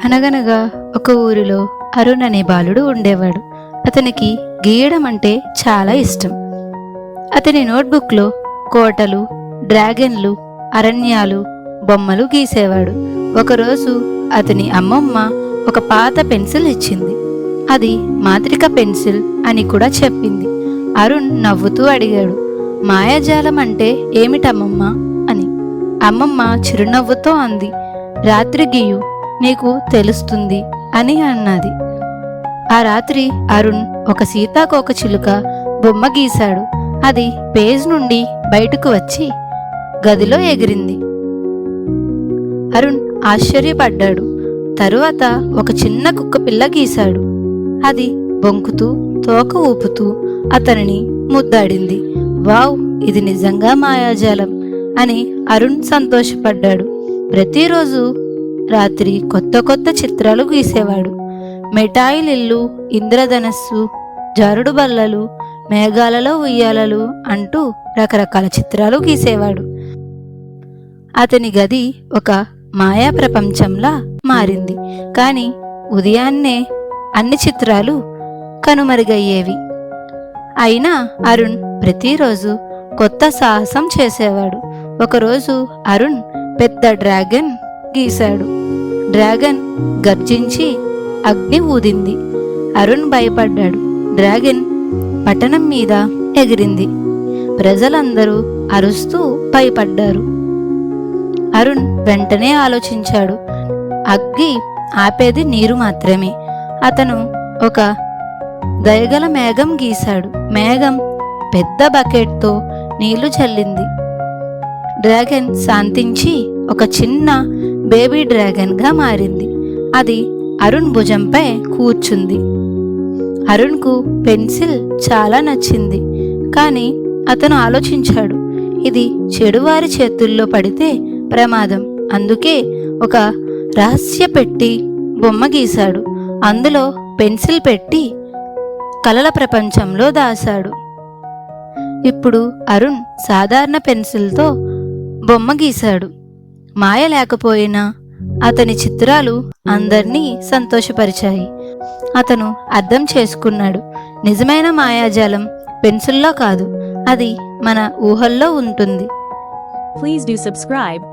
అనగనగా ఒక ఊరిలో అరుణ్ అనే బాలుడు ఉండేవాడు. అతనికి గీయడం అంటే చాలా ఇష్టం. అతని నోట్బుక్లో కోటలు, డ్రాగన్లు, అరణ్యాలు, బొమ్మలు గీసేవాడు. ఒకరోజు అతని అమ్మమ్మ ఒక పాత పెన్సిల్ ఇచ్చింది. అది మాత్రిక పెన్సిల్ అని కూడా చెప్పింది. అరుణ్ నవ్వుతూ అడిగాడు, మాయాజాలం అంటే ఏమిటమ్మమ్మ అని. అమ్మమ్మ చిరునవ్వుతో అంది, రాత్రి గీయు, నీకు తెలుస్తుంది అని అన్నది. ఆ రాత్రి అరుణ్ ఒక సీతాకోకచిలుక బొమ్మ గీశాడు. అది పేజ్ నుండి బయటకు వచ్చి గదిలో ఎగిరింది. అరుణ్ ఆశ్చర్యపడ్డాడు. తరువాత ఒక చిన్న కుక్క పిల్ల గీశాడు. అది బొంకుతూ తోక ఊపుతూ అతనిని ముద్దాడింది. వావ్, ఇది నిజంగా మాయాజాలం అని అరుణ్ సంతోషపడ్డాడు. ప్రతిరోజు రాత్రి కొత్త కొత్త చిత్రాలు గీసేవాడు. మిఠాయిలిల్లు, ఇంద్రధనస్సు, జారుడు బల్లలు, మేఘాలలో ఉయ్యాలలు అంటూ రకరకాల చిత్రాలు గీసేవాడు. అతని గది ఒక మాయా ప్రపంచంలా మారింది. కాని ఉదయాన్నే అన్ని చిత్రాలు కనుమరుగయ్యేవి. అయినా అరుణ్ ప్రతిరోజు కొత్త సాహసం చేసేవాడు. ఒకరోజు అరుణ్ పెద్ద డ్రాగన్ గీశాడు. డ్రాగన్ గర్జించి అగ్ని ఊదింది. అరుణ్ భయపడ్డాడు. డ్రాగన్ పట్టణం మీద ఎగిరింది. ప్రజలందరూ అరుస్తూ భయపడ్డారు. అరుణ్ వెంటనే ఆలోచించాడు, అగ్గి ఆపేది నీరు మాత్రమే. అతను ఒక దయగల మేఘం గీశాడు. మేఘం పెద్ద బకెట్తో నీళ్లు చల్లింది. డ్రాగన్ శాంతించి ఒక చిన్న బేబీ డ్రాగన్గా మారింది. అది అరుణ్ భుజంపై కూర్చుంది. అరుణ్కు పెన్సిల్ చాలా నచ్చింది. కానీ అతను ఆలోచించాడు, ఇది చెడువారి చేతుల్లో పడితే ప్రమాదం. అందుకే ఒక రహస్య పెట్టి బొమ్మ గీశాడు. అందులో పెన్సిల్ పెట్టి కలల ప్రపంచంలో దాశాడు. ఇప్పుడు అరుణ్ సాధారణ పెన్సిల్తో బొమ్మ గీశాడు. మాయ లేకపోయినా అతని చిత్రాలు అందర్నీ సంతోషపరిచాయి. అతను అర్థం చేసుకున్నాడు, నిజమైన మాయాజాలం పెన్సిల్లో కాదు, అది మన ఊహల్లో ఉంటుంది. Please do subscribe.